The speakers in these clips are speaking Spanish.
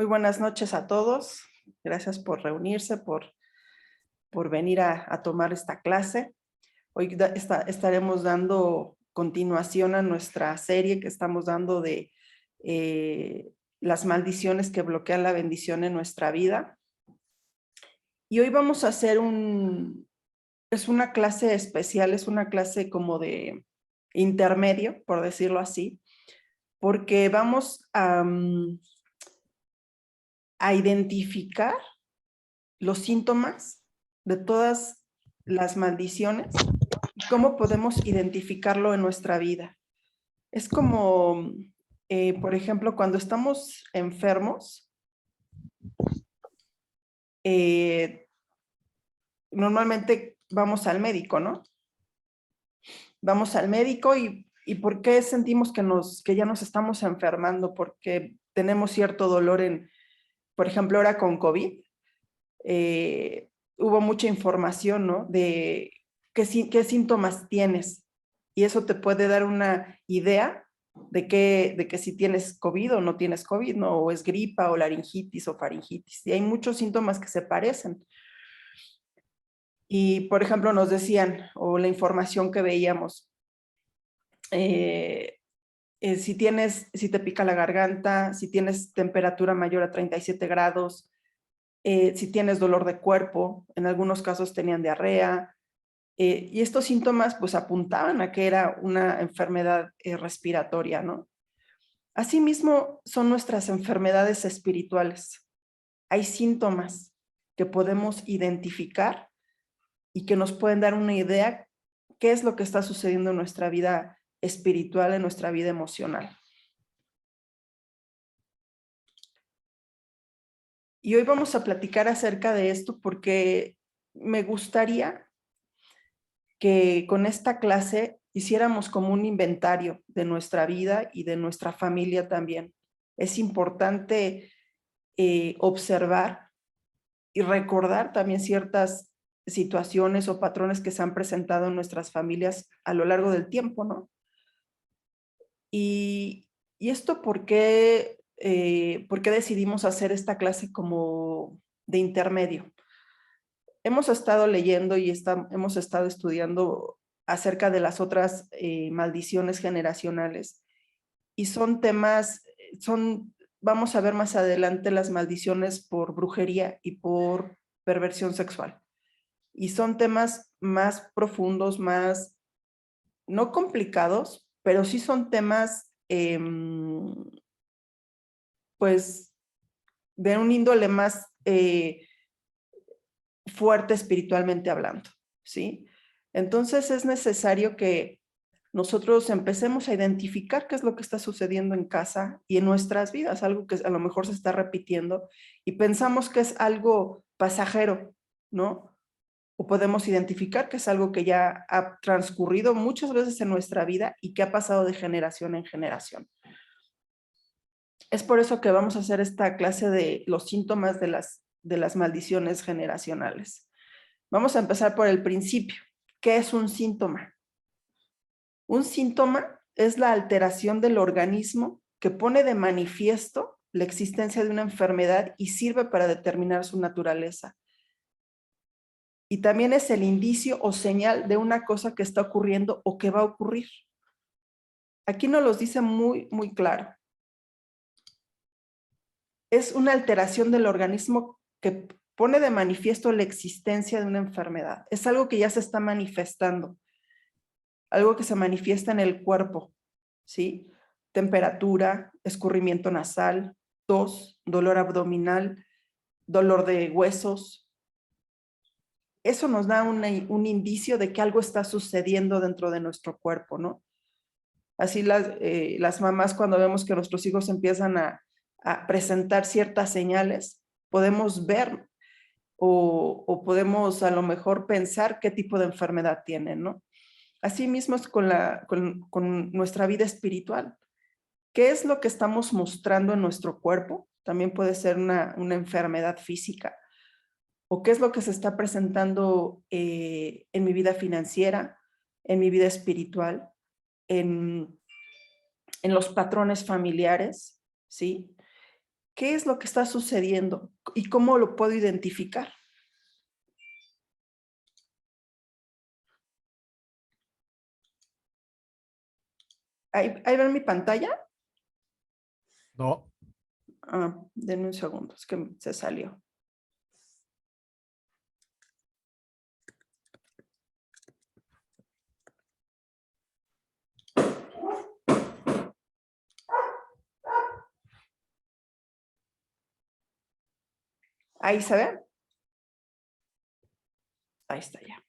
Muy buenas noches a todos. Gracias por reunirse, por venir a tomar esta clase. Hoy estaremos dando continuación a nuestra serie que estamos dando de las maldiciones que bloquean la bendición en nuestra vida. Y hoy vamos a hacer es una clase especial, es una clase como de intermedio, por decirlo así, porque vamos a identificar los síntomas de todas las maldiciones y cómo podemos identificarlo en nuestra vida. Es como, por ejemplo, cuando estamos enfermos, normalmente vamos al médico, ¿no? Vamos al médico y ¿por qué sentimos que ya nos estamos enfermando? Porque tenemos cierto dolor por ejemplo, ahora con COVID, hubo mucha información, ¿no? De qué síntomas tienes. Y eso te puede dar una idea de que si tienes COVID o no tienes COVID, ¿no? O es gripa o laringitis o faringitis. Y hay muchos síntomas que se parecen. Y, por ejemplo, nos decían, o la información que veíamos, si te pica la garganta, si tienes temperatura mayor a 37 grados, si tienes dolor de cuerpo, en algunos casos tenían diarrea, y estos síntomas pues apuntaban a que era una enfermedad respiratoria, ¿no? Asimismo son nuestras enfermedades espirituales. Hay síntomas que podemos identificar y que nos pueden dar una idea qué es lo que está sucediendo en nuestra vida espiritual, en nuestra vida emocional. Y hoy vamos a platicar acerca de esto porque me gustaría que con esta clase hiciéramos como un inventario de nuestra vida y de nuestra familia también. Es importante observar y recordar también ciertas situaciones o patrones que se han presentado en nuestras familias a lo largo del tiempo, ¿no? Y esto ¿por qué decidimos hacer esta clase como de intermedio? Hemos estado leyendo y hemos estado estudiando acerca de las otras maldiciones generacionales y son temas, vamos a ver más adelante las maldiciones por brujería y por perversión sexual. Y son temas más profundos, más, no complicados, pero sí son temas, pues, de un índole más fuerte espiritualmente hablando, ¿sí? Entonces es necesario que nosotros empecemos a identificar qué es lo que está sucediendo en casa y en nuestras vidas, algo que a lo mejor se está repitiendo y pensamos que es algo pasajero, ¿no? O podemos identificar que es algo que ya ha transcurrido muchas veces en nuestra vida y que ha pasado de generación en generación. Es por eso que vamos a hacer esta clase de los síntomas de las maldiciones generacionales. Vamos a empezar por el principio. ¿Qué es un síntoma? Un síntoma es la alteración del organismo que pone de manifiesto la existencia de una enfermedad y sirve para determinar su naturaleza. Y también es el indicio o señal de una cosa que está ocurriendo o que va a ocurrir. Aquí nos los dice muy, muy claro. Es una alteración del organismo que pone de manifiesto la existencia de una enfermedad. Es algo que ya se está manifestando, algo que se manifiesta en el cuerpo, ¿sí? Temperatura, escurrimiento nasal, tos, dolor abdominal, dolor de huesos. Eso nos da un indicio de que algo está sucediendo dentro de nuestro cuerpo, ¿no? Así las mamás, cuando vemos que nuestros hijos empiezan a presentar ciertas señales, podemos ver o podemos a lo mejor pensar qué tipo de enfermedad tienen, ¿no? Así mismo es con nuestra vida espiritual. ¿Qué es lo que estamos mostrando en nuestro cuerpo? También puede ser una enfermedad física. ¿O qué es lo que se está presentando en mi vida financiera, en mi vida espiritual, en los patrones familiares, ¿sí? ¿Qué es lo que está sucediendo y cómo lo puedo identificar? ¿Ahí ven mi pantalla? No. Denme un segundo, es que se salió. ¿Ahí se ve? Ahí está ya.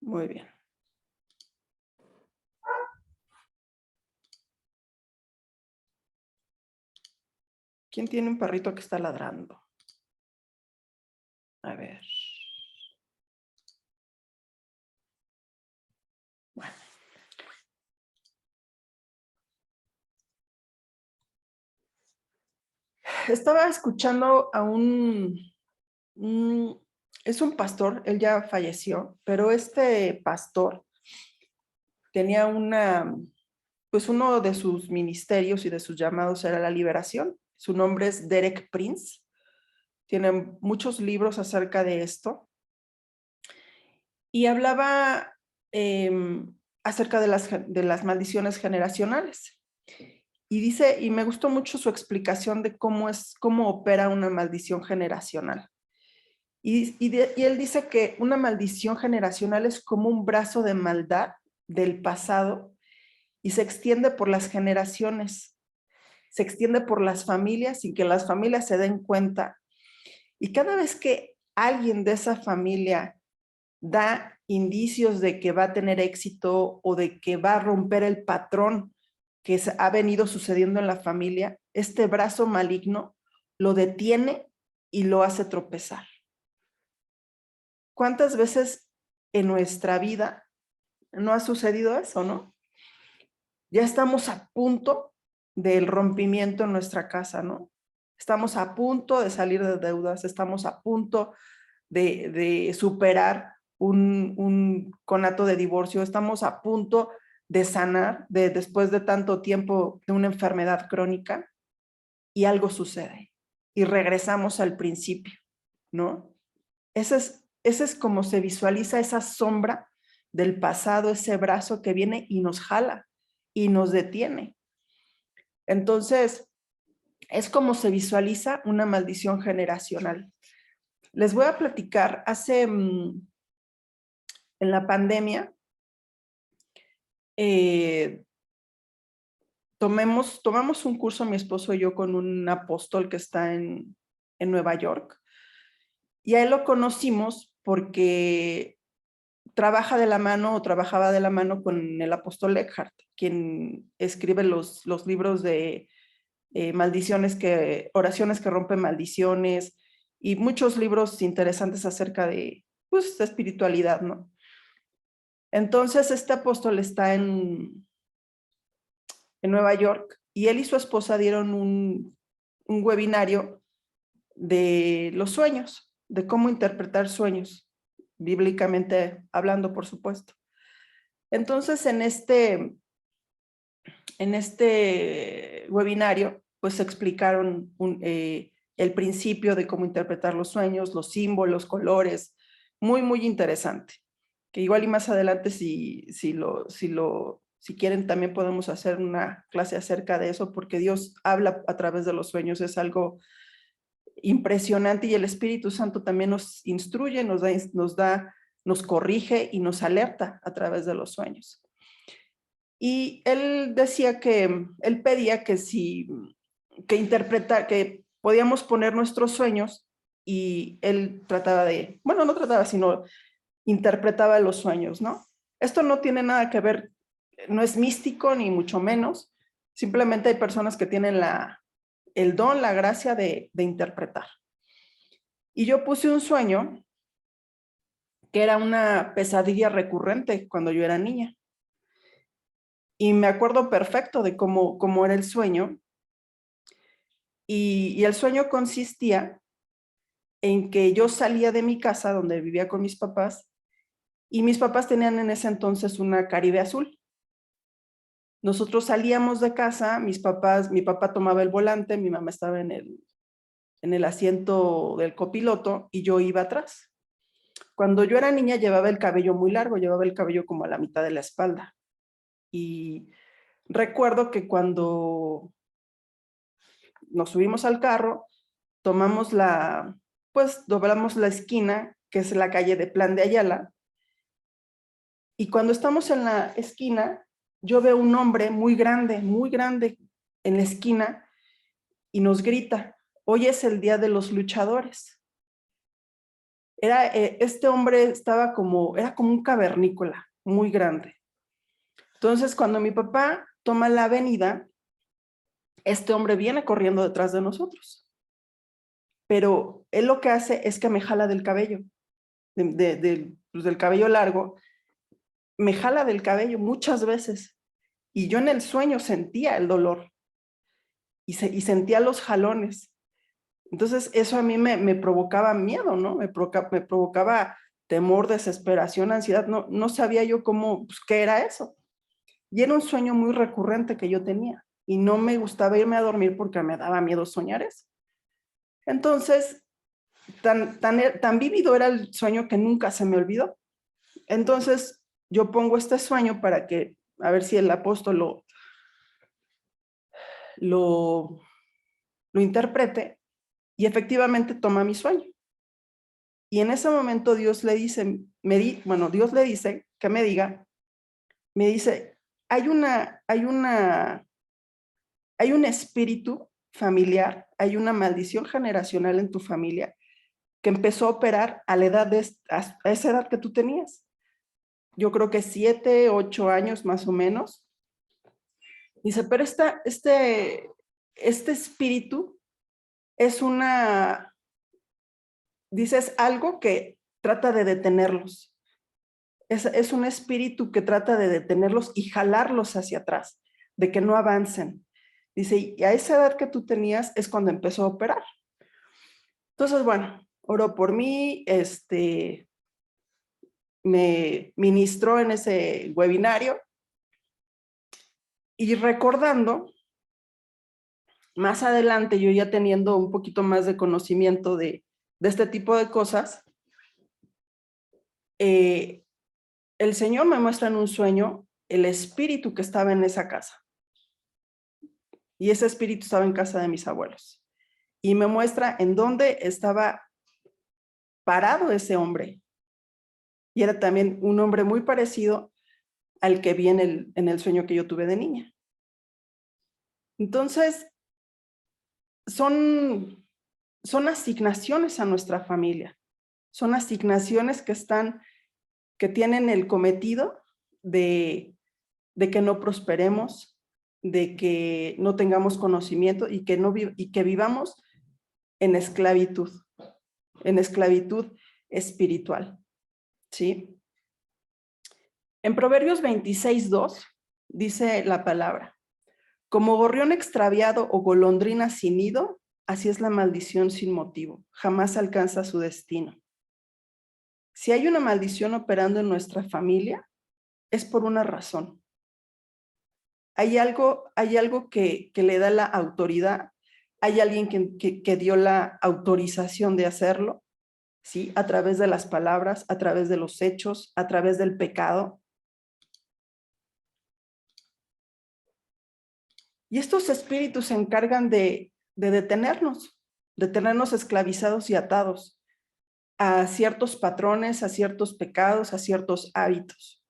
Muy bien. ¿Quién tiene un perrito que está ladrando? A ver. Bueno. Estaba escuchando a es un pastor, él ya falleció, pero este pastor tenía pues uno de sus ministerios y de sus llamados era la liberación. Su nombre es Derek Prince. Tiene muchos libros acerca de esto. Y hablaba acerca de las maldiciones generacionales. Y dice, y me gustó mucho su explicación de cómo opera una maldición generacional. Y él dice que una maldición generacional es como un brazo de maldad del pasado y se extiende por las generaciones, se extiende por las familias sin que las familias se den cuenta. Y cada vez que alguien de esa familia da indicios de que va a tener éxito o de que va a romper el patrón que ha venido sucediendo en la familia, este brazo maligno lo detiene y lo hace tropezar. ¿Cuántas veces en nuestra vida no ha sucedido eso, no? Ya estamos a punto del rompimiento en nuestra casa, ¿no? Estamos a punto de salir de deudas, estamos a punto de superar un conato de divorcio, estamos a punto de sanar después de tanto tiempo de una enfermedad crónica y algo sucede y regresamos al principio, ¿no? Ese es como se visualiza esa sombra del pasado, ese brazo que viene y nos jala y nos detiene. Entonces, es como se visualiza una maldición generacional. Les voy a platicar, en la pandemia, tomamos un curso, mi esposo y yo, con un apóstol que está en Nueva York. Y a él lo conocimos porque trabajaba de la mano con el apóstol Eckhart, quien escribe los libros de oraciones que rompen maldiciones y muchos libros interesantes acerca de, pues, de espiritualidad, ¿no? Entonces, este apóstol está en Nueva York y él y su esposa dieron un webinario de los sueños, de cómo interpretar sueños, bíblicamente hablando, por supuesto. Entonces, en este webinario, pues explicaron el principio de cómo interpretar los sueños, los símbolos, colores, muy, muy interesante. Que igual y más adelante, si quieren, también podemos hacer una clase acerca de eso, porque Dios habla a través de los sueños, es algo impresionante y el Espíritu Santo también nos instruye, nos corrige y nos alerta a través de los sueños. Y él decía él pedía que que podíamos poner nuestros sueños y él no trataba, sino interpretaba los sueños, ¿no? Esto no tiene nada que ver, no es místico ni mucho menos, simplemente hay personas que tienen el don, la gracia de interpretar. Y yo puse un sueño que era una pesadilla recurrente cuando yo era niña. Y me acuerdo perfecto de cómo era el sueño. Y el sueño consistía en que yo salía de mi casa donde vivía con mis papás y mis papás tenían en ese entonces una Caribe azul. Nosotros salíamos de casa, mi papá tomaba el volante, mi mamá estaba en el asiento del copiloto y yo iba atrás. Cuando yo era niña llevaba el cabello muy largo, llevaba el cabello como a la mitad de la espalda. Y recuerdo que cuando nos subimos al carro, doblamos la esquina, que es la calle de Plan de Ayala, y cuando estamos en la esquina, yo veo un hombre muy grande en la esquina y nos grita: hoy es el día de los luchadores. Este hombre era como un cavernícola muy grande. Entonces, cuando mi papá toma la avenida, este hombre viene corriendo detrás de nosotros. Pero él lo que hace es que me jala del cabello, pues del cabello largo, me jala del cabello muchas veces. Y yo en el sueño sentía el dolor y sentía los jalones. Entonces eso a mí me provocaba miedo, ¿no? Me provocaba temor, desesperación, ansiedad. No sabía yo pues, qué era eso. Y era un sueño muy recurrente que yo tenía. Y no me gustaba irme a dormir porque me daba miedo soñar eso. Entonces, tan vívido era el sueño que nunca se me olvidó. Entonces, yo pongo este sueño para a ver si el apóstol lo interprete, y efectivamente toma mi sueño. Y en ese momento Dios le dice, Dios le dice que me dice, hay un espíritu familiar, hay una maldición generacional en tu familia que empezó a operar a esa edad que tú tenías. Yo creo que 7, 8 años más o menos. Dice, pero este espíritu es algo que trata de detenerlos. Es un espíritu que trata de detenerlos y jalarlos hacia atrás, de que no avancen. Dice, y a esa edad que tú tenías es cuando empezó a operar. Entonces, bueno, oró por mí, me ministró en ese webinario, y recordando, más adelante, yo ya teniendo un poquito más de conocimiento de este tipo de cosas, el Señor me muestra en un sueño el espíritu que estaba en esa casa. Y ese espíritu estaba en casa de mis abuelos. Y me muestra en dónde estaba parado ese hombre. Y era también un hombre muy parecido al que vi en el sueño que yo tuve de niña. Entonces, son asignaciones a nuestra familia. Son asignaciones que tienen el cometido de que no prosperemos, de que no tengamos conocimiento y que vivamos en esclavitud espiritual, ¿sí? En Proverbios 26:2 dice la palabra: como gorrión extraviado o golondrina sin nido, así es la maldición sin motivo, jamás alcanza su destino. Si hay una maldición operando en nuestra familia, es por una razón. Hay algo que le da la autoridad, hay alguien que dio la autorización de hacerlo, ¿sí? A través de las palabras, a través de los hechos, a través del pecado. Y estos espíritus se encargan de tenernos esclavizados y atados a ciertos patrones, a ciertos pecados, a ciertos hábitos.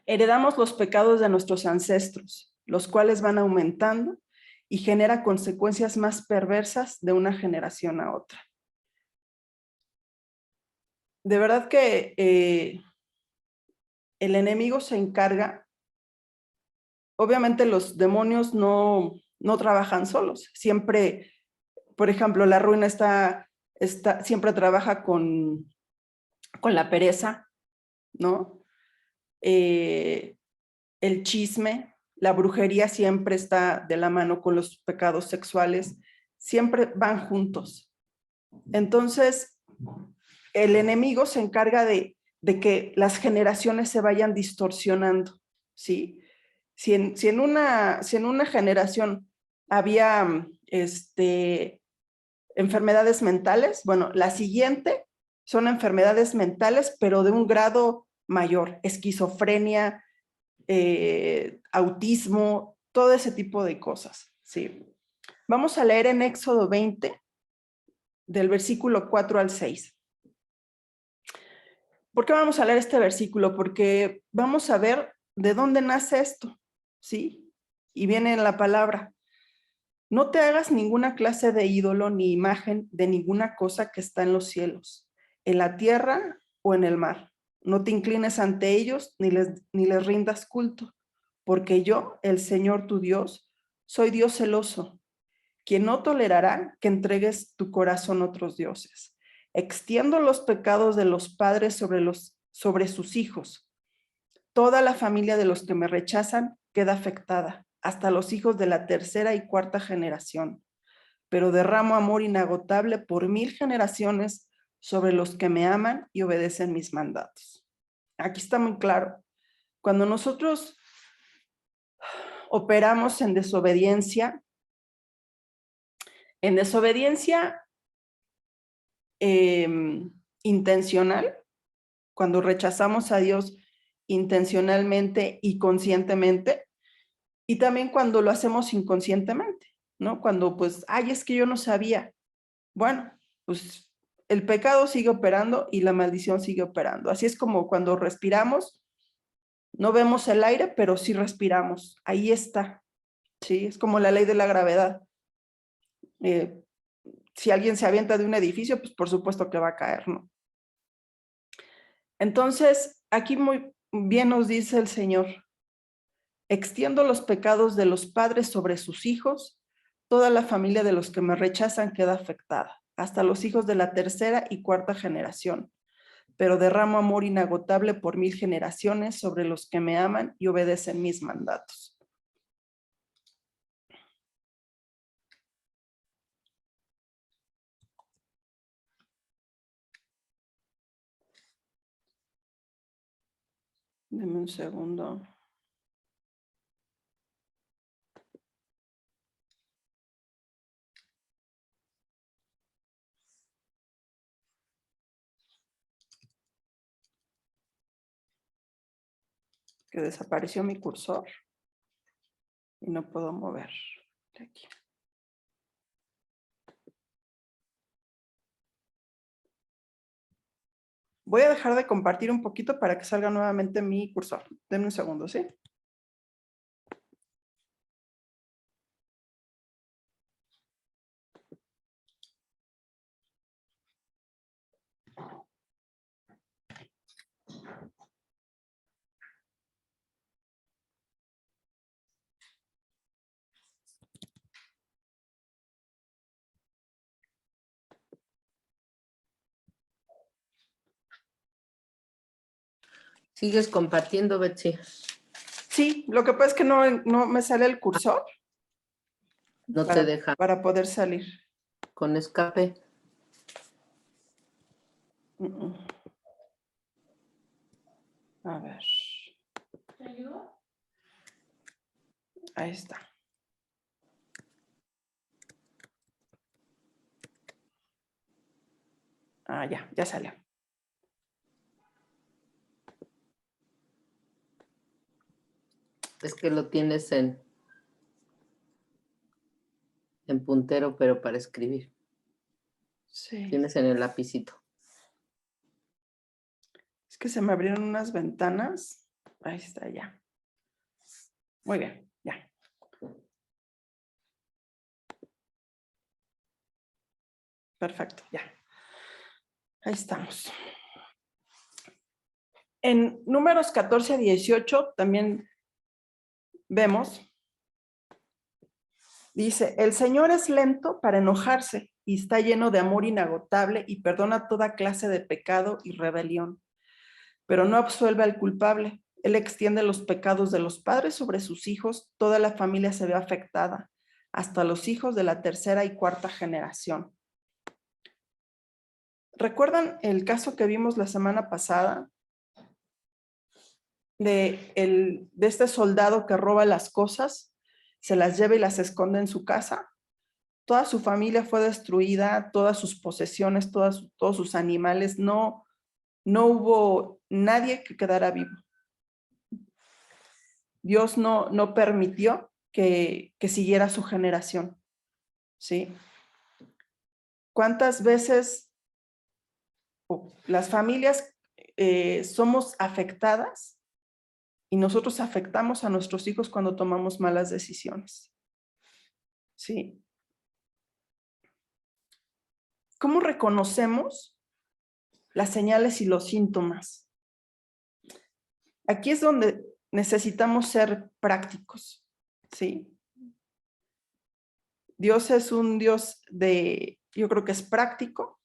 Heredamos los pecados de nuestros ancestros, los cuales van aumentando y genera consecuencias más perversas de una generación a otra. De verdad que el enemigo se encarga. Obviamente los demonios no trabajan solos. Siempre, por ejemplo, la ruina siempre trabaja con la pereza, ¿no? El chisme, la brujería siempre está de la mano con los pecados sexuales, siempre van juntos. Entonces, el enemigo se encarga de que las generaciones se vayan distorsionando, ¿sí? Si en una generación había enfermedades mentales, bueno, la siguiente son enfermedades mentales, pero de un grado mayor, esquizofrenia, autismo, todo ese tipo de cosas, ¿sí? Vamos a leer en Éxodo 20, del versículo 4 al 6. ¿Por qué vamos a leer este versículo? Porque vamos a ver de dónde nace esto, ¿sí? Y viene en la palabra: no te hagas ninguna clase de ídolo ni imagen de ninguna cosa que está en los cielos, en la tierra o en el mar. No te inclines ante ellos ni les rindas culto, porque yo, el Señor tu Dios, soy Dios celoso, quien no tolerará que entregues tu corazón a otros dioses. Extiendo los pecados de los padres sobre sus hijos. Toda la familia de los que me rechazan queda afectada, hasta los hijos de la tercera y cuarta generación. Pero derramo amor inagotable por 1000 generaciones sobre los que me aman y obedecen mis mandatos. Aquí está muy claro. Cuando nosotros operamos en desobediencia intencional, cuando rechazamos a Dios intencionalmente y conscientemente, y también cuando lo hacemos inconscientemente, ¿no? Cuando pues, ay, es que yo no sabía. Bueno, pues el pecado sigue operando y la maldición sigue operando. Así es como cuando respiramos, no vemos el aire, pero sí respiramos. Ahí está, ¿sí? Es como la ley de la gravedad. Si alguien se avienta de un edificio, pues por supuesto que va a caer, ¿no? Entonces, aquí muy bien nos dice el Señor: extiendo los pecados de los padres sobre sus hijos, toda la familia de los que me rechazan queda afectada, hasta los hijos de la tercera y cuarta generación. Pero derramo amor inagotable por 1000 generaciones sobre los que me aman y obedecen mis mandatos. Deme un segundo. Que desapareció mi cursor y no puedo mover de aquí. Voy a dejar de compartir un poquito para que salga nuevamente mi cursor. Denme un segundo, ¿sí? ¿Sigues compartiendo, Betsy? Sí, lo que pasa es que no me sale el cursor. No te deja para poder salir. con escape. A ver. ¿Te ayudo? Ahí está. Ah, ya salió. Es que lo tienes en puntero, pero para escribir. Sí. Tienes en el lapicito. Es que se me abrieron unas ventanas. Ahí está, ya. Muy bien, ya. Perfecto, ya. Ahí estamos. En números 14 a 18 también vemos, dice: el Señor es lento para enojarse y está lleno de amor inagotable y perdona toda clase de pecado y rebelión, pero no absuelve al culpable. Él extiende los pecados de los padres sobre sus hijos, toda la familia se ve afectada, hasta los hijos de la tercera y cuarta generación. ¿Recuerdan el caso que vimos la semana pasada? de este soldado que roba las cosas, se las lleva y las esconde en su casa. Toda su familia fue destruida, todas sus posesiones, todos sus animales, no hubo nadie que quedara vivo. Dios no permitió que siguiera su generación, ¿sí? ¿Cuántas veces las familias somos afectadas y nosotros afectamos a nuestros hijos cuando tomamos malas decisiones? ¿Sí? ¿Cómo reconocemos las señales y los síntomas? Aquí es donde necesitamos ser prácticos, ¿sí? Dios es un Dios yo creo que es práctico,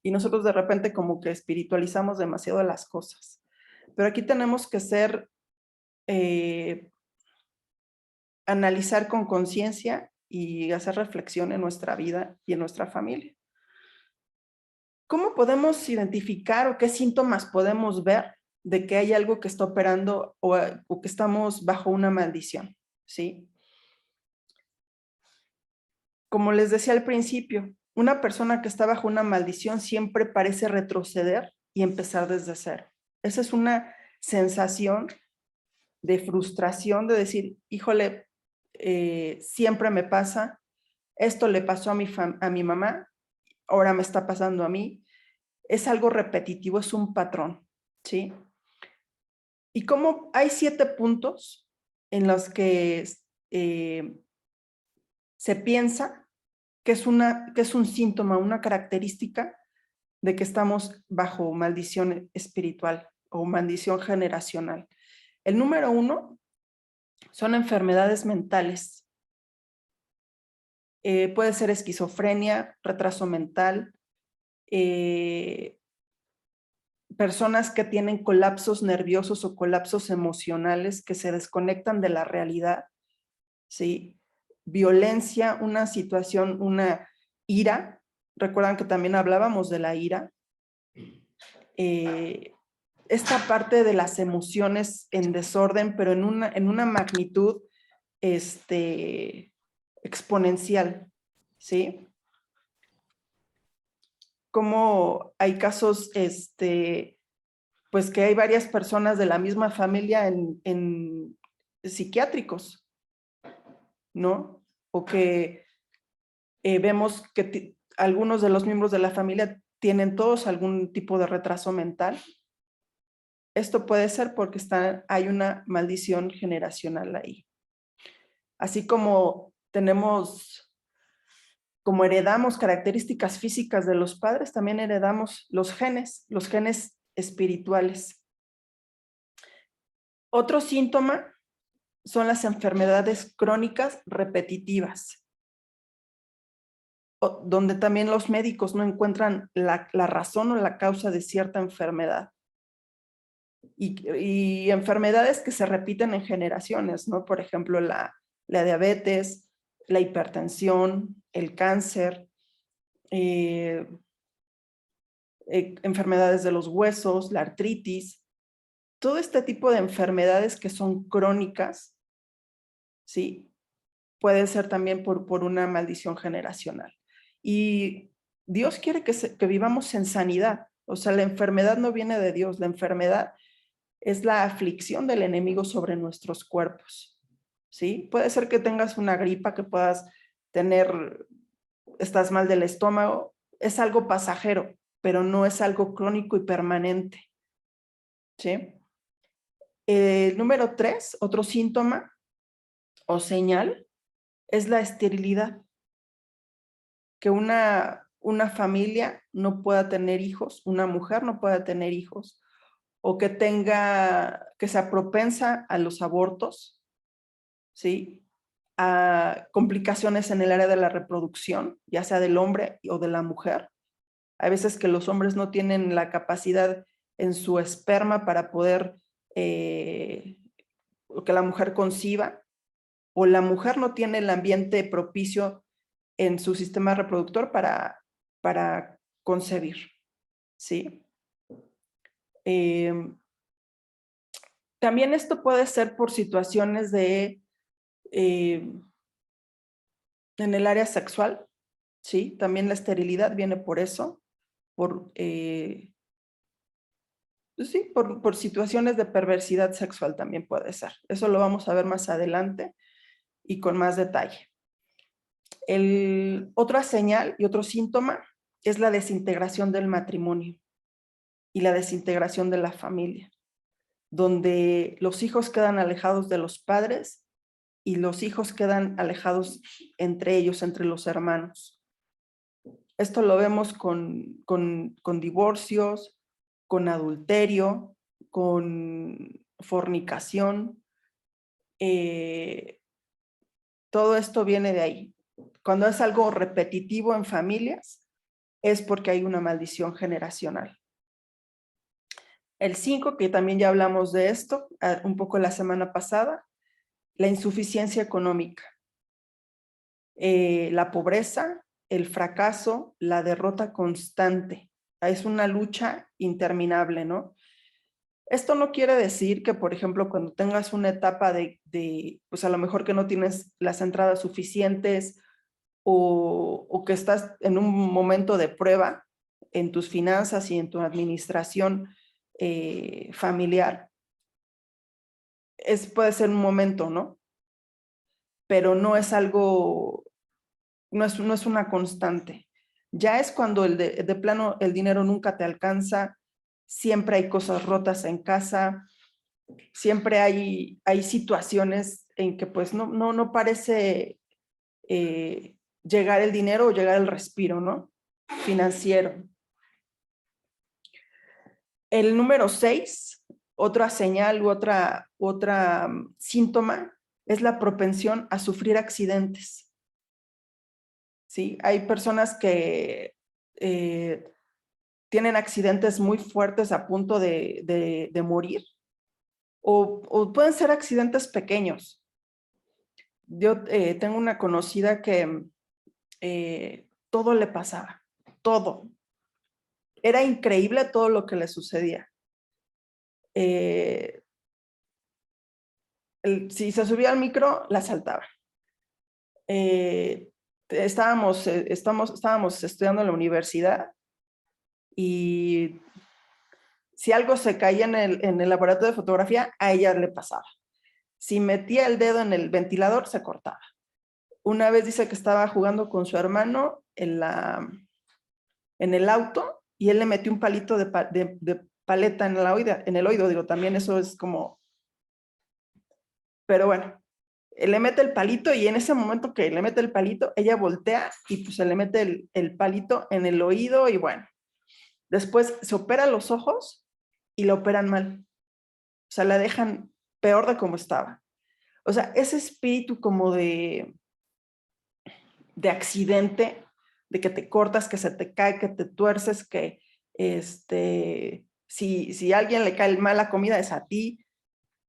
y nosotros de repente como que espiritualizamos demasiado las cosas. Pero aquí tenemos que analizar con conciencia y hacer reflexión en nuestra vida y en nuestra familia. ¿Cómo podemos identificar o qué síntomas podemos ver de que hay algo que está operando o que estamos bajo una maldición? ¿Sí? Como les decía al principio, una persona que está bajo una maldición siempre parece retroceder y empezar desde cero. Esa es una sensación de frustración, de decir, híjole, siempre me pasa, esto le pasó a mi mamá, ahora me está pasando a mí. Es algo repetitivo, es un patrón, ¿sí? Y como hay 7 puntos en los que se piensa que es un síntoma, una característica de que estamos bajo maldición espiritual o maldición generacional. El número 1 son enfermedades mentales. Puede ser esquizofrenia, retraso mental, personas que tienen colapsos nerviosos o colapsos emocionales que se desconectan de la realidad, ¿sí? Violencia, una situación, una ira. Recuerdan que también hablábamos de la ira. Esta parte de las emociones en desorden, pero en una magnitud exponencial, ¿sí? Como hay casos, pues que hay varias personas de la misma familia en psiquiátricos, ¿no? O que vemos que algunos de los miembros de la familia tienen todos algún tipo de retraso mental. Esto puede ser porque hay una maldición generacional ahí. Así como como heredamos características físicas de los padres, también heredamos los genes espirituales. Otro síntoma son las enfermedades crónicas repetitivas, donde también los médicos no encuentran la razón o la causa de cierta enfermedad. Y enfermedades que se repiten en generaciones, ¿no? Por ejemplo, la diabetes, la hipertensión, el cáncer, enfermedades de los huesos, la artritis, todo este tipo de enfermedades que son crónicas, ¿sí? Puede ser también por una maldición generacional. Y Dios quiere que vivamos en sanidad. O sea, la enfermedad no viene de Dios, la enfermedad es la aflicción del enemigo sobre nuestros cuerpos, ¿sí? Puede ser que tengas una gripa, que puedas estás mal del estómago, es algo pasajero, pero no es algo crónico y permanente, ¿sí? El número 3, otro síntoma o señal, es la esterilidad. Que una familia no pueda tener hijos, una mujer no pueda tener hijos, o que sea propensa a los abortos, ¿sí? A complicaciones en el área de la reproducción, ya sea del hombre o de la mujer. Hay veces que los hombres no tienen la capacidad en su esperma para poder que la mujer conciba, o la mujer no tiene el ambiente propicio en su sistema reproductor para concebir, ¿sí? También esto puede ser por situaciones de, en el área sexual, ¿sí? También la esterilidad viene por eso, por, pues sí, por situaciones de perversidad sexual también puede ser. Eso lo vamos a ver más adelante y con más detalle. Otra señal y otro síntoma es la desintegración del matrimonio y la desintegración de la familia, donde los hijos quedan alejados de los padres y los hijos quedan alejados entre ellos, entre los hermanos. Esto lo vemos con divorcios, con adulterio, con fornicación. Todo esto viene de ahí. Cuando es algo repetitivo en familias, es porque hay una maldición generacional. El 5, que también ya hablamos de esto un poco la semana pasada, la insuficiencia económica, la pobreza, el fracaso, la derrota constante. Es una lucha interminable, ¿no? Esto no quiere decir que, por ejemplo, cuando tengas una etapa pues a lo mejor que no tienes las entradas suficientes o que estás en un momento de prueba en tus finanzas y en tu administración familiar, puede ser un momento, ¿no? Pero no es algo, no es una constante. Ya es cuando de plano el dinero nunca te alcanza, siempre hay cosas rotas en casa, siempre hay situaciones en que pues no parece llegar el dinero o llegar el respiro, ¿no? Financiero. El número 6, otra señal u otra síntoma, es la propensión a sufrir accidentes. ¿Sí? Hay personas que tienen accidentes muy fuertes a punto de morir, o pueden ser accidentes pequeños. Yo tengo una conocida que todo le pasaba, todo. Era increíble todo lo que le sucedía. Si se subía al micro, la saltaba. Estábamos estudiando en la universidad y si algo se caía en el laboratorio de fotografía, a ella le pasaba. Si metía el dedo en el ventilador, se cortaba. Una vez dice que estaba jugando con su hermano en el auto y él le metió un palito de paleta en el oído. Digo, también eso es como... Pero bueno, le mete el palito y en ese momento que le mete el palito, ella voltea y pues se le mete el palito en el oído y bueno. Después se opera los ojos y la operan mal. O sea, la dejan peor de como estaba. O sea, ese espíritu como de accidente, de que te cortas, que se te cae, que te tuerces, que si a alguien le cae mal la comida es a ti,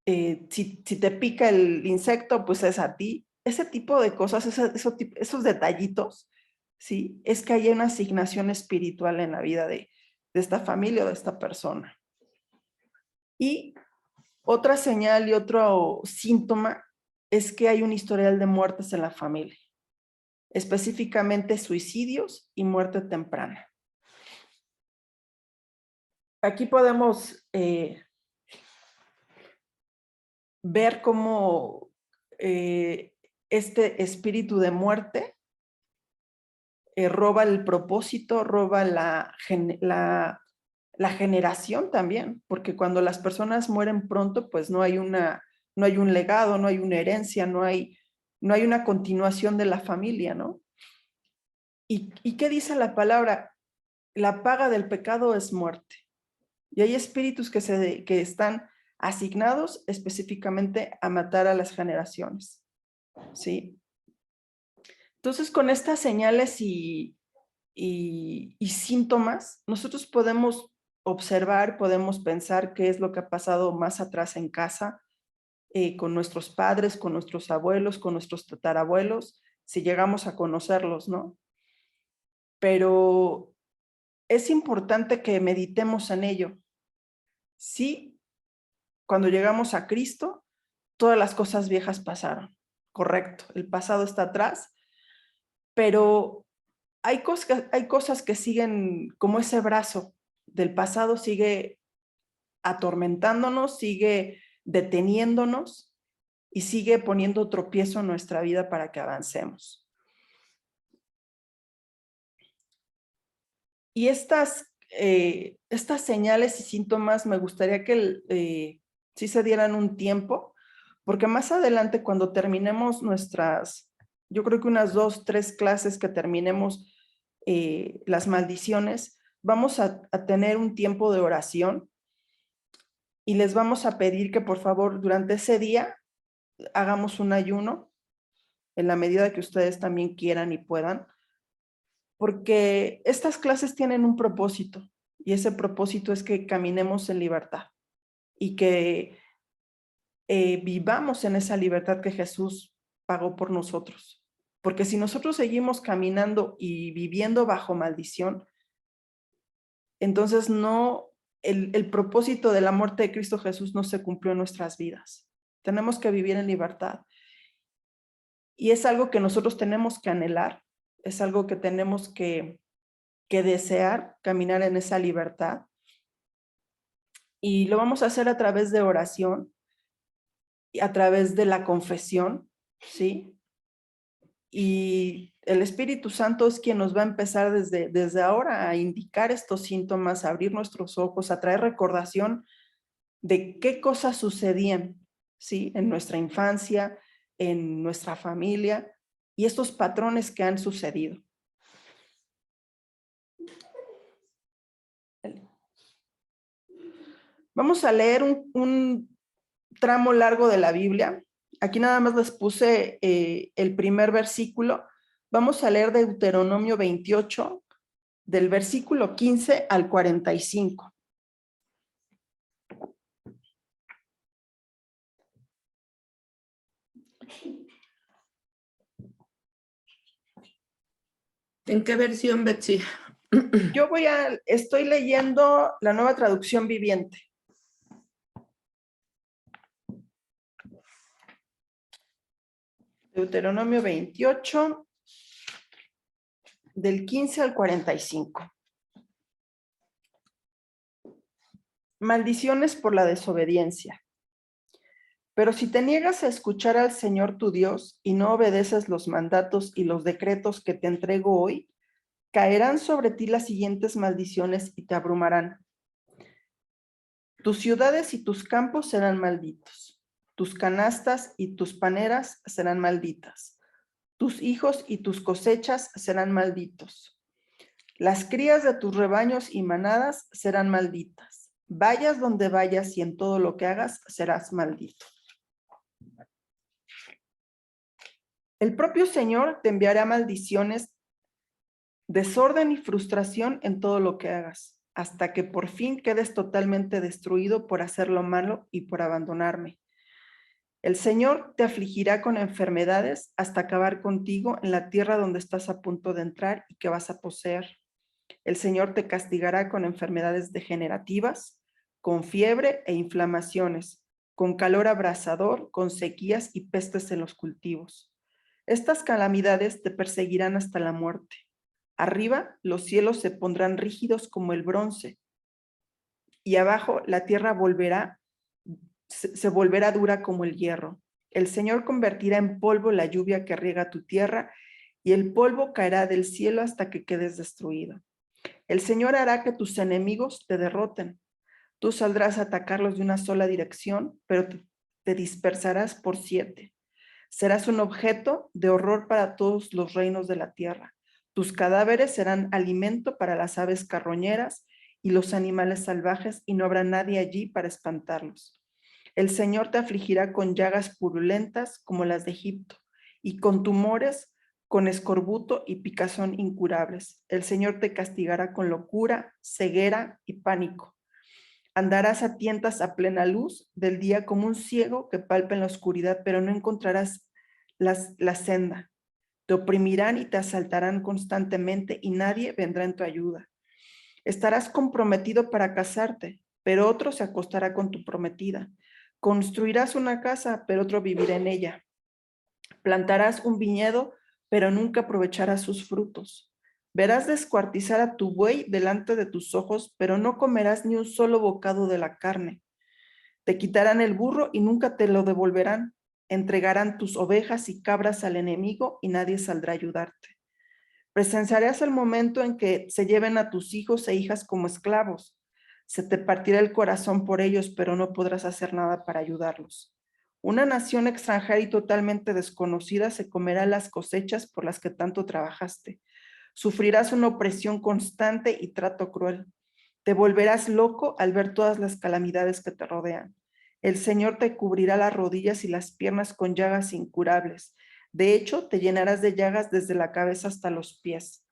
si te pica el insecto, pues es a ti. Ese tipo de cosas, esos detallitos, ¿sí? Es que hay una asignación espiritual en la vida de esta familia o de esta persona. Y otra señal y otro síntoma es que hay un historial de muertes en la familia, específicamente suicidios y muerte temprana. Aquí podemos ver cómo este espíritu de muerte roba el propósito, roba la generación también, porque cuando las personas mueren pronto, pues no hay un legado, no hay una herencia, no hay una continuación de la familia, ¿no? ¿Y qué dice la palabra? La paga del pecado es muerte. Y hay espíritus que están asignados específicamente a matar a las generaciones, ¿sí? Entonces, con estas señales y síntomas, nosotros podemos observar, podemos pensar qué es lo que ha pasado más atrás en casa, con nuestros padres, con nuestros abuelos, con nuestros tatarabuelos, si llegamos a conocerlos, ¿no? Pero es importante que meditemos en ello. Sí, cuando llegamos a Cristo, todas las cosas viejas pasaron. Correcto, el pasado está atrás, pero hay cosas que siguen, como ese brazo del pasado sigue atormentándonos, sigue deteniéndonos y sigue poniendo tropiezo en nuestra vida para que avancemos. Y estas señales y síntomas me gustaría que sí se dieran un tiempo, porque más adelante cuando terminemos yo creo que unas 2, 3 clases que terminemos las maldiciones, vamos a tener un tiempo de oración y les vamos a pedir que por favor durante ese día hagamos un ayuno en la medida que ustedes también quieran y puedan, porque estas clases tienen un propósito y ese propósito es que caminemos en libertad y que vivamos en esa libertad que Jesús pagó por nosotros. Porque si nosotros seguimos caminando y viviendo bajo maldición, entonces el propósito de la muerte de Cristo Jesús no se cumplió en nuestras vidas. Tenemos que vivir en libertad. Y es algo que nosotros tenemos que anhelar, es algo que tenemos que desear, caminar en esa libertad. Y lo vamos a hacer a través de oración, y a través de la confesión, ¿sí? Y el Espíritu Santo es quien nos va a empezar desde ahora a indicar estos síntomas, a abrir nuestros ojos, a traer recordación de qué cosas sucedían, ¿sí? En nuestra infancia, en nuestra familia y estos patrones que han sucedido. Vamos a leer un tramo largo de la Biblia. Aquí nada más les puse el primer versículo. Vamos a leer Deuteronomio 28, del versículo 15 al 45. ¿En qué versión, Betsy? Estoy leyendo la Nueva Traducción Viviente. Deuteronomio 28, del 15 al 45. Maldiciones por la desobediencia. Pero si te niegas a escuchar al Señor tu Dios y no obedeces los mandatos y los decretos que te entrego hoy, caerán sobre ti las siguientes maldiciones y te abrumarán. Tus ciudades y tus campos serán malditos. Tus canastas y tus paneras serán malditas. Tus hijos y tus cosechas serán malditos. Las crías de tus rebaños y manadas serán malditas. Vayas donde vayas y en todo lo que hagas serás maldito. El propio Señor te enviará maldiciones, desorden y frustración en todo lo que hagas, hasta que por fin quedes totalmente destruido por hacer lo malo y por abandonarme. El Señor te afligirá con enfermedades hasta acabar contigo en la tierra donde estás a punto de entrar y que vas a poseer. El Señor te castigará con enfermedades degenerativas, con fiebre e inflamaciones, con calor abrasador, con sequías y pestes en los cultivos. Estas calamidades te perseguirán hasta la muerte. Arriba los cielos se pondrán rígidos como el bronce y abajo la tierra se volverá dura como el hierro. El Señor convertirá en polvo la lluvia que riega tu tierra y el polvo caerá del cielo hasta que quedes destruido. El Señor hará que tus enemigos te derroten. Tú saldrás a atacarlos de una sola dirección, pero te dispersarás por 7. Serás un objeto de horror para todos los reinos de la tierra. Tus cadáveres serán alimento para las aves carroñeras y los animales salvajes, y no habrá nadie allí para espantarlos. El Señor te afligirá con llagas purulentas como las de Egipto, y con tumores, con escorbuto y picazón incurables. El Señor te castigará con locura, ceguera y pánico. Andarás a tientas a plena luz del día como un ciego que palpa en la oscuridad, pero no encontrarás la senda. Te oprimirán y te asaltarán constantemente y nadie vendrá en tu ayuda. Estarás comprometido para casarte, pero otro se acostará con tu prometida. Construirás una casa, pero otro vivirá en ella. Plantarás un viñedo, pero nunca aprovecharás sus frutos. Verás descuartizar a tu buey delante de tus ojos, pero no comerás ni un solo bocado de la carne. Te quitarán el burro y nunca te lo devolverán. Entregarán tus ovejas y cabras al enemigo y nadie saldrá a ayudarte. Presenciarás el momento en que se lleven a tus hijos e hijas como esclavos. Se te partirá el corazón por ellos, pero no podrás hacer nada para ayudarlos. Una nación extranjera y totalmente desconocida se comerá las cosechas por las que tanto trabajaste. Sufrirás una opresión constante y trato cruel. Te volverás loco al ver todas las calamidades que te rodean. El Señor te cubrirá las rodillas y las piernas con llagas incurables. De hecho, te llenarás de llagas desde la cabeza hasta los pies.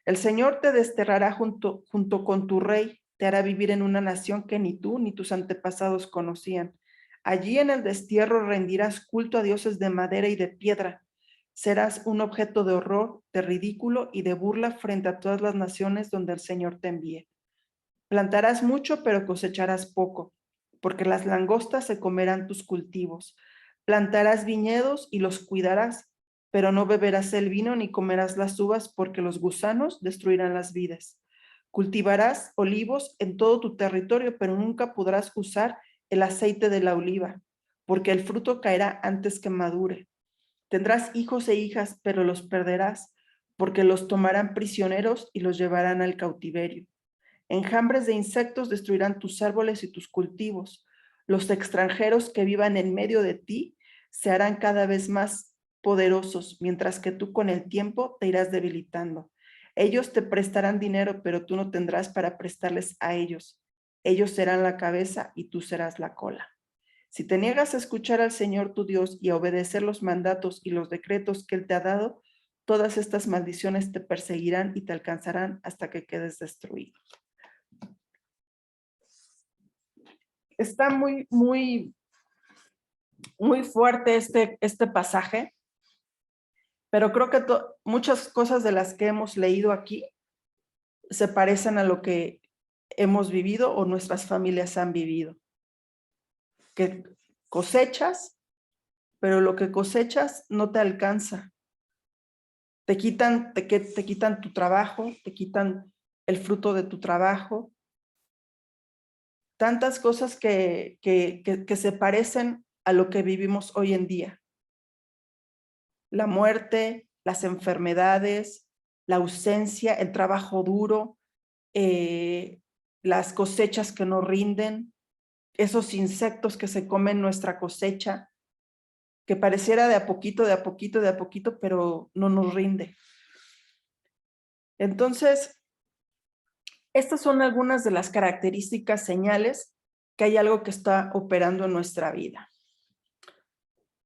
El Señor te desterrará junto con tu rey, te hará vivir en una nación que ni tú ni tus antepasados conocían. Allí en el destierro rendirás culto a dioses de madera y de piedra. Serás un objeto de horror, de ridículo y de burla frente a todas las naciones donde el Señor te envíe. Plantarás mucho, pero cosecharás poco, porque las langostas se comerán tus cultivos. Plantarás viñedos y los cuidarás, pero no beberás el vino ni comerás las uvas, porque los gusanos destruirán las vides. Cultivarás olivos en todo tu territorio, pero nunca podrás usar el aceite de la oliva, porque el fruto caerá antes que madure. Tendrás hijos e hijas, pero los perderás, porque los tomarán prisioneros y los llevarán al cautiverio. Enjambres de insectos destruirán tus árboles y tus cultivos. Los extranjeros que vivan en medio de ti se harán cada vez más poderosos, mientras que tú con el tiempo te irás debilitando. Ellos te prestarán dinero, pero tú no tendrás para prestarles a ellos. Ellos serán la cabeza y tú serás la cola. Si te niegas a escuchar al Señor tu Dios y a obedecer los mandatos y los decretos que Él te ha dado, todas estas maldiciones te perseguirán y te alcanzarán hasta que quedes destruido. Está muy fuerte este pasaje, pero creo que muchas cosas de las que hemos leído aquí se parecen a lo que hemos vivido o nuestras familias han vivido. Que cosechas, pero lo que cosechas no te alcanza. Te quitan tu trabajo, te quitan el fruto de tu trabajo. Tantas cosas que se parecen a lo que vivimos hoy en día. La muerte, las enfermedades, la ausencia, el trabajo duro, las cosechas que no rinden, esos insectos que se comen nuestra cosecha, que pareciera de a poquito, pero no nos rinde. Entonces, estas son algunas de las características, señales que hay algo que está operando en nuestra vida.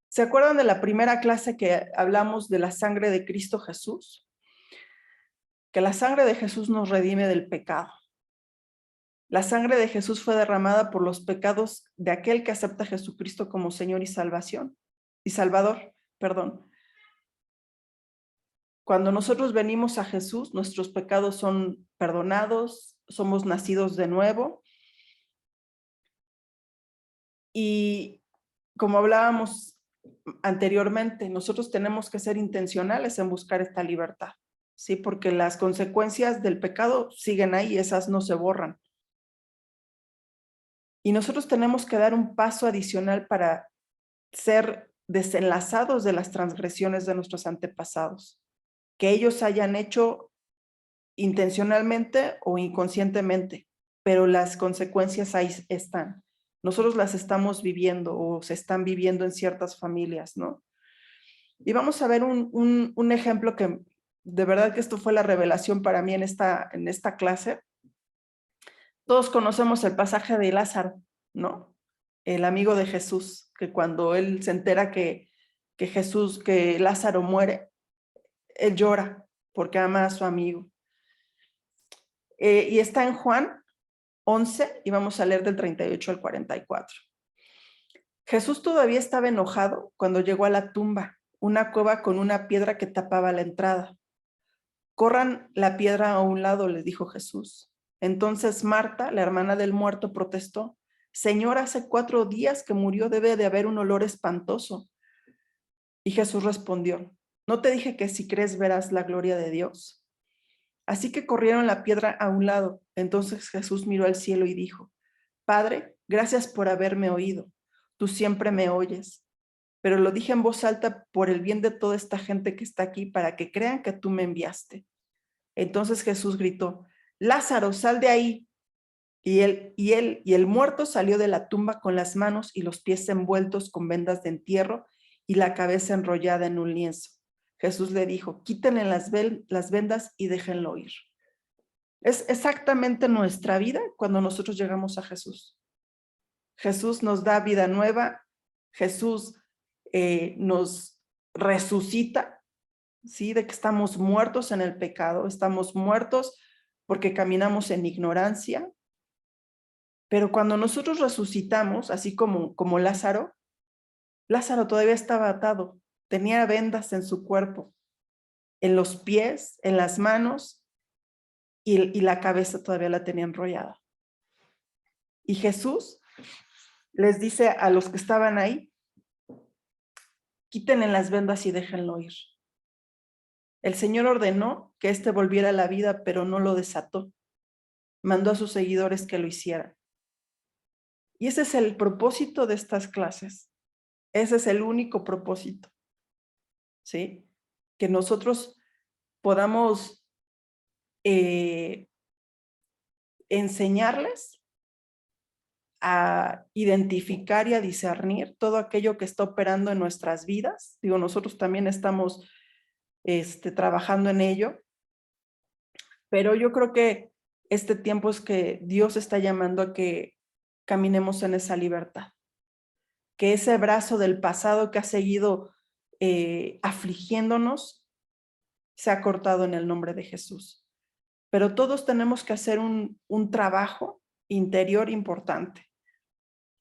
¿Se acuerdan de la primera clase que hablamos de la sangre de Cristo Jesús? Que la sangre de Jesús nos redime del pecado. La sangre de Jesús fue derramada por los pecados de aquel que acepta a Jesucristo como Señor y Salvador. Cuando nosotros venimos a Jesús, nuestros pecados son perdonados, somos nacidos de nuevo. Y como hablábamos anteriormente, nosotros tenemos que ser intencionales en buscar esta libertad, ¿sí? Porque las consecuencias del pecado siguen ahí, esas no se borran. Y nosotros tenemos que dar un paso adicional para ser desenlazados de las transgresiones de nuestros antepasados, que ellos hayan hecho intencionalmente o inconscientemente, pero las consecuencias ahí están. Nosotros las estamos viviendo o se están viviendo en ciertas familias, ¿no? Y vamos a ver un ejemplo que de verdad que esto fue la revelación para mí en esta clase. Todos conocemos el pasaje de Lázaro, ¿no? El amigo de Jesús, que cuando él se entera que Lázaro muere, él llora porque ama a su amigo. Y está en Juan 11 y vamos a leer del 38 al 44. Jesús todavía estaba enojado cuando llegó a la tumba, una cueva con una piedra que tapaba la entrada. Corran la piedra a un lado, les dijo Jesús. Entonces Marta, la hermana del muerto, protestó: Señor, hace 4 días que murió, debe de haber un olor espantoso. Y Jesús respondió, ¿no te dije que si crees verás la gloria de Dios? Así que corrieron la piedra a un lado. Entonces Jesús miró al cielo y dijo, Padre, gracias por haberme oído. Tú siempre me oyes. Pero lo dije en voz alta por el bien de toda esta gente que está aquí, para que crean que tú me enviaste. Entonces Jesús gritó, Lázaro, sal de ahí. Y el muerto salió de la tumba con las manos y los pies envueltos con vendas de entierro y la cabeza enrollada en un lienzo. Jesús le dijo, quítenle las vendas y déjenlo ir. Es exactamente nuestra vida cuando nosotros llegamos a Jesús. Jesús nos da vida nueva, Jesús nos resucita, ¿sí? De que estamos muertos en el pecado, estamos muertos porque caminamos en ignorancia, pero cuando nosotros resucitamos, así como Lázaro, Lázaro todavía estaba atado, tenía vendas en su cuerpo, en los pies, en las manos, y la cabeza todavía la tenía enrollada. Y Jesús les dice a los que estaban ahí, quítenle las vendas y déjenlo ir. El Señor ordenó que éste volviera a la vida, pero no lo desató. Mandó a sus seguidores que lo hicieran. Y ese es el propósito de estas clases. Ese es el único propósito, ¿sí? Que nosotros podamos enseñarles a identificar y a discernir todo aquello que está operando en nuestras vidas. Digo, nosotros también estamos trabajando en ello, pero yo creo que este tiempo es que Dios está llamando a que caminemos en esa libertad, que ese brazo del pasado que ha seguido afligiéndonos se ha cortado en el nombre de Jesús. Pero todos tenemos que hacer un trabajo interior importante,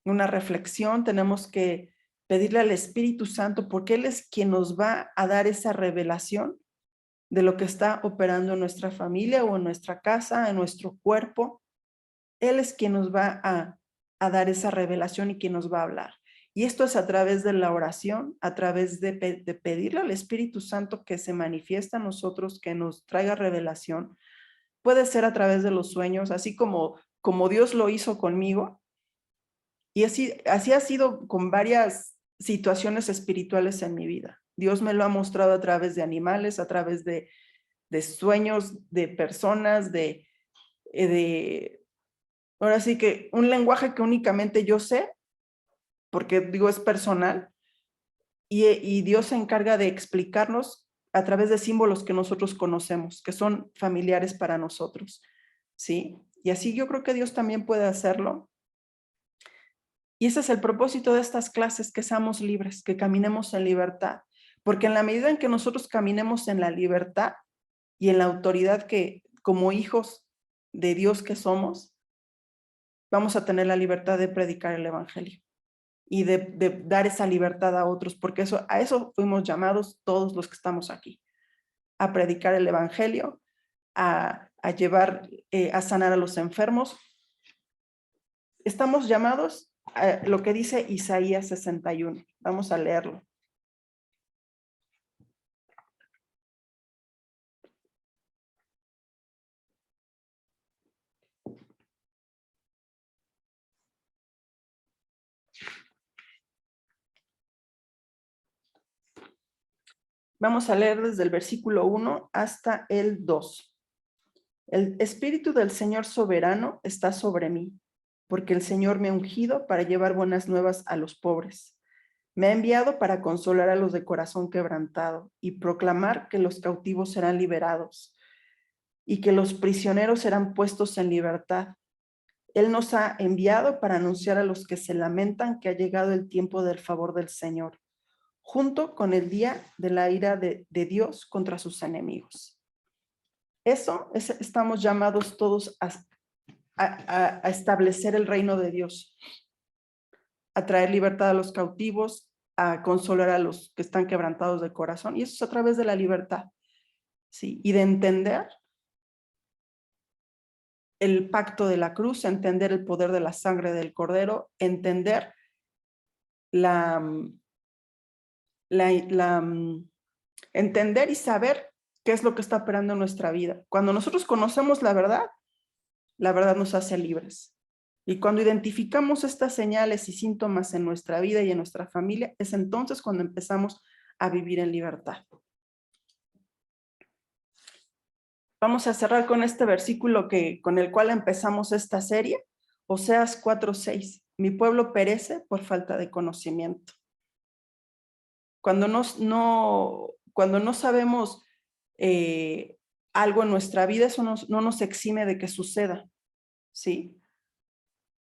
una reflexión. Tenemos que pedirle al Espíritu Santo, porque Él es quien nos va a dar esa revelación de lo que está operando en nuestra familia o en nuestra casa, en nuestro cuerpo. Él es quien nos va a dar esa revelación y quien nos va a hablar. Y esto es a través de la oración, a través de pedirle al Espíritu Santo que se manifiesta a nosotros, que nos traiga revelación. Puede ser a través de los sueños, así como Dios lo hizo conmigo. Y así ha sido con varias situaciones espirituales en mi vida. Dios me lo ha mostrado a través de animales, a través de sueños, de personas, ahora sí que un lenguaje que únicamente yo sé, porque digo es personal, y Dios se encarga de explicarnos a través de símbolos que nosotros conocemos, que son familiares para nosotros, ¿sí? Y así yo creo que Dios también puede hacerlo. Y ese es el propósito de estas clases, que seamos libres, que caminemos en libertad, porque en la medida en que nosotros caminemos en la libertad y en la autoridad que como hijos de Dios que somos, vamos a tener la libertad de predicar el evangelio y de dar esa libertad a otros, porque a eso fuimos llamados todos los que estamos aquí, a predicar el evangelio, a llevar, a sanar a los enfermos. Estamos llamados a lo que dice Isaías 61. Vamos a leerlo. Vamos a leer desde el versículo 1 hasta el 2. El Espíritu del Señor soberano está sobre mí, porque el Señor me ha ungido para llevar buenas nuevas a los pobres. Me ha enviado para consolar a los de corazón quebrantado y proclamar que los cautivos serán liberados y que los prisioneros serán puestos en libertad. Él nos ha enviado para anunciar a los que se lamentan que ha llegado el tiempo del favor del Señor, junto con el día de la ira de Dios contra sus enemigos. Estamos llamados todos a establecer el reino de Dios, a traer libertad a los cautivos, a consolar a los que están quebrantados de corazón, y eso es a través de la libertad, ¿sí? Y de entender el pacto de la cruz, entender el poder de la sangre del Cordero, entender entender y saber qué es lo que está operando en nuestra vida. Cuando nosotros conocemos la verdad nos hace libres. Y cuando identificamos estas señales y síntomas en nuestra vida y en nuestra familia, es entonces cuando empezamos a vivir en libertad. Vamos a cerrar con este versículo con el cual empezamos esta serie, Oseas 4:6. Mi pueblo perece por falta de conocimiento. Cuando no sabemos algo en nuestra vida, eso no nos exime de que suceda, ¿sí?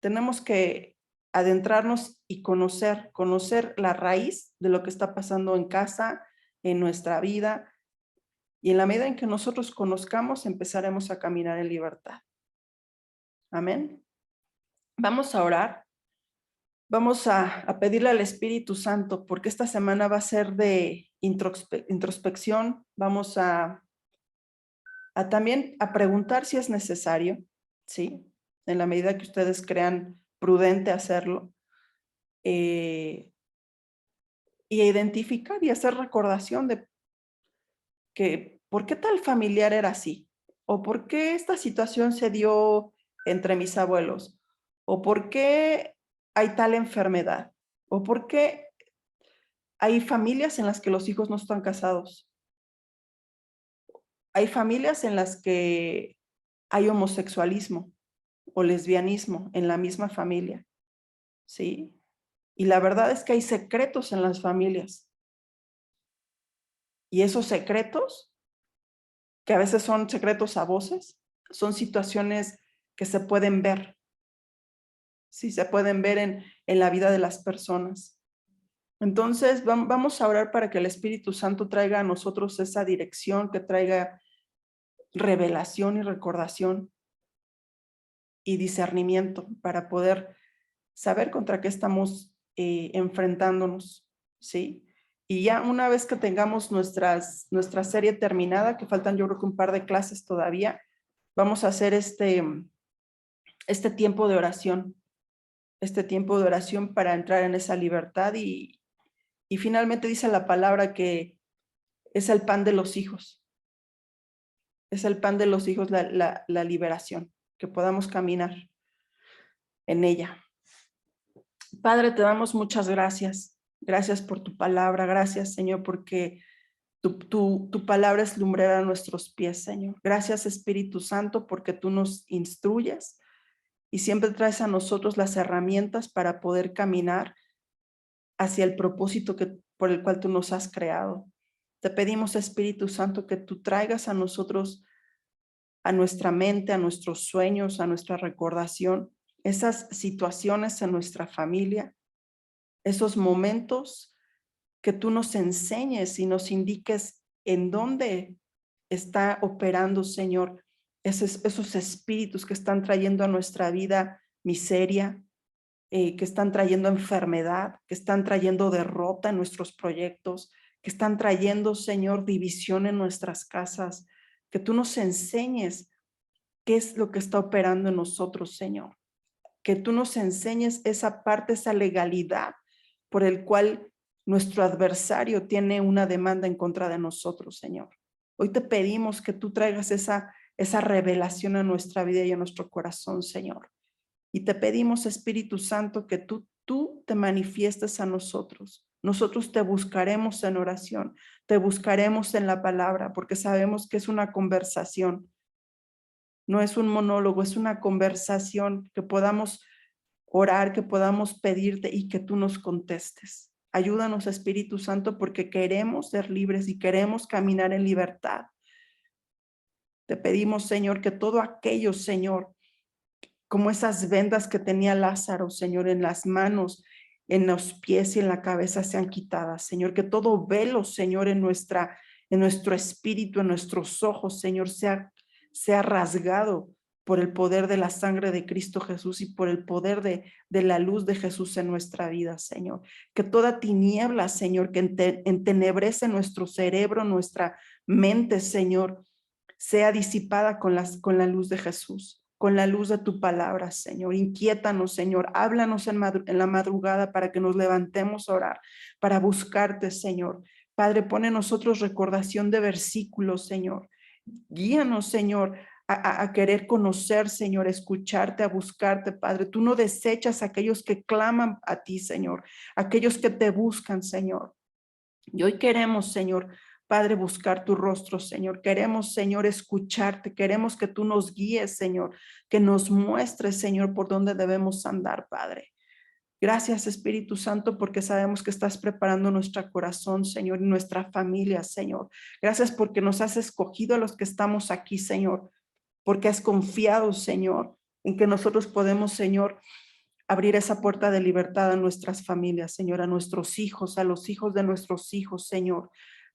Tenemos que adentrarnos y conocer la raíz de lo que está pasando en casa, en nuestra vida, y en la medida en que nosotros conozcamos, empezaremos a caminar en libertad. Amén. Vamos a orar. Vamos a pedirle al Espíritu Santo, porque esta semana va a ser de introspección. Vamos también a preguntar si es necesario, ¿sí? En la medida que ustedes crean prudente hacerlo. Y a identificar y hacer recordación de que por qué tal familiar era así, o por qué esta situación se dio entre mis abuelos, o por qué hay tal enfermedad, o por qué hay familias en las que los hijos no están casados. Hay familias en las que hay homosexualismo o lesbianismo en la misma familia, ¿sí? Y la verdad es que hay secretos en las familias. Y esos secretos, que a veces son secretos a voces, son situaciones que se pueden ver. Sí, se pueden ver en la vida de las personas. Entonces, vamos a orar para que el Espíritu Santo traiga a nosotros esa dirección, que traiga revelación y recordación y discernimiento para poder saber contra qué estamos enfrentándonos, ¿sí? Y ya una vez que tengamos nuestra serie terminada, que faltan yo creo que un par de clases todavía, vamos a hacer este tiempo de oración, para entrar en esa libertad y finalmente dice la palabra que es el pan de los hijos. Es el pan de los hijos la liberación, que podamos caminar en ella. Padre, te damos muchas gracias. Gracias por tu palabra. Gracias, Señor, porque tu palabra es lumbrera a nuestros pies, Señor. Gracias, Espíritu Santo, porque tú nos instruyes y siempre traes a nosotros las herramientas para poder caminar hacia el propósito por el cual tú nos has creado. Te pedimos, Espíritu Santo, que tú traigas a nosotros, a nuestra mente, a nuestros sueños, a nuestra recordación, esas situaciones en nuestra familia, esos momentos que tú nos enseñes y nos indiques en dónde está operando, Señor, esos espíritus que están trayendo a nuestra vida miseria, que están trayendo enfermedad, que están trayendo derrota en nuestros proyectos, que están trayendo, Señor, división en nuestras casas, que tú nos enseñes qué es lo que está operando en nosotros, Señor, que tú nos enseñes esa parte, esa legalidad por el cual nuestro adversario tiene una demanda en contra de nosotros, Señor. Hoy te pedimos que tú traigas esa revelación a nuestra vida y a nuestro corazón, Señor. Y te pedimos, Espíritu Santo, que tú te manifiestes a nosotros. Nosotros te buscaremos en oración, te buscaremos en la palabra, porque sabemos que es una conversación. No es un monólogo, es una conversación que podamos orar, que podamos pedirte y que tú nos contestes. Ayúdanos, Espíritu Santo, porque queremos ser libres y queremos caminar en libertad. Te pedimos, Señor, que todo aquello, Señor, como esas vendas que tenía Lázaro, Señor, en las manos, en los pies y en la cabeza sean quitadas, Señor, que todo velo, Señor, en nuestro espíritu, en nuestros ojos, Señor, sea rasgado por el poder de la sangre de Cristo Jesús y por el poder de la luz de Jesús en nuestra vida, Señor. Que toda tiniebla, Señor, que entenebrece nuestro cerebro, nuestra mente, Señor, sea disipada con la luz de Jesús. con la luz de tu palabra, Señor. Inquiétanos, Señor. Háblanos en la madrugada para que nos levantemos a orar, para buscarte, Señor. Padre, pone en nosotros recordación de versículos, Señor. Guíanos, Señor, a querer conocer, Señor, escucharte, a buscarte, Padre. Tú no desechas a aquellos que claman a ti, Señor, aquellos que te buscan, Señor. Y hoy queremos, Señor, Padre, buscar tu rostro, Señor. Queremos, Señor, escucharte. Queremos que tú nos guíes, Señor, que nos muestres, Señor, por dónde debemos andar, Padre. Gracias, Espíritu Santo, porque sabemos que estás preparando nuestro corazón, Señor, y nuestra familia, Señor. Gracias porque nos has escogido a los que estamos aquí, Señor, porque has confiado, Señor, en que nosotros podemos, Señor, abrir esa puerta de libertad a nuestras familias, Señor, a nuestros hijos, a los hijos de nuestros hijos, Señor,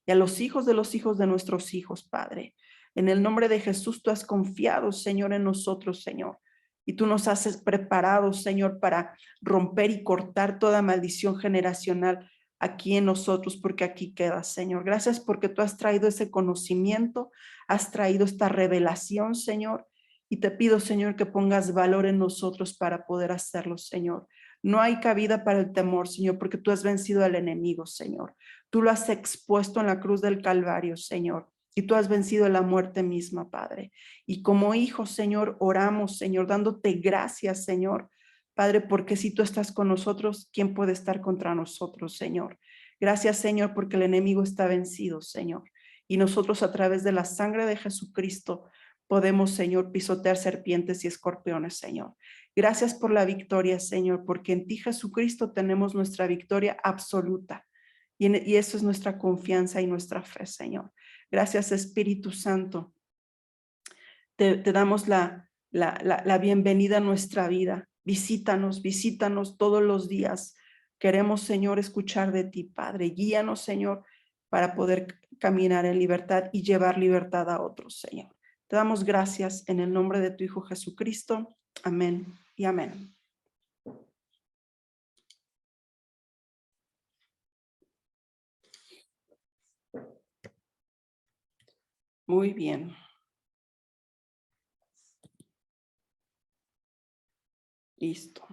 y a los hijos de nuestros hijos, Padre. En el nombre de Jesús, tú has confiado, Señor, en nosotros, Señor. Y tú nos has preparado, Señor, para romper y cortar toda maldición generacional aquí en nosotros, porque aquí queda, Señor. Gracias porque tú has traído ese conocimiento, has traído esta revelación, Señor. Y te pido, Señor, que pongas valor en nosotros para poder hacerlo, Señor. No hay cabida para el temor, Señor, porque tú has vencido al enemigo, Señor. Tú lo has expuesto en la cruz del Calvario, Señor. Y tú has vencido la muerte misma, Padre. Y como hijos, Señor, oramos, Señor, dándote gracias, Señor, Padre, porque si tú estás con nosotros, ¿quién puede estar contra nosotros, Señor? Gracias, Señor, porque el enemigo está vencido, Señor. Y nosotros a través de la sangre de Jesucristo podemos, Señor, pisotear serpientes y escorpiones, Señor. Gracias por la victoria, Señor, porque en ti, Jesucristo, tenemos nuestra victoria absoluta. Y eso es nuestra confianza y nuestra fe, Señor. Gracias, Espíritu Santo. Te damos la bienvenida a nuestra vida. Visítanos todos los días. Queremos, Señor, escuchar de ti, Padre. Guíanos, Señor, para poder caminar en libertad y llevar libertad a otros, Señor. Te damos gracias en el nombre de tu Hijo Jesucristo. Amén y amén. Muy bien. Listo.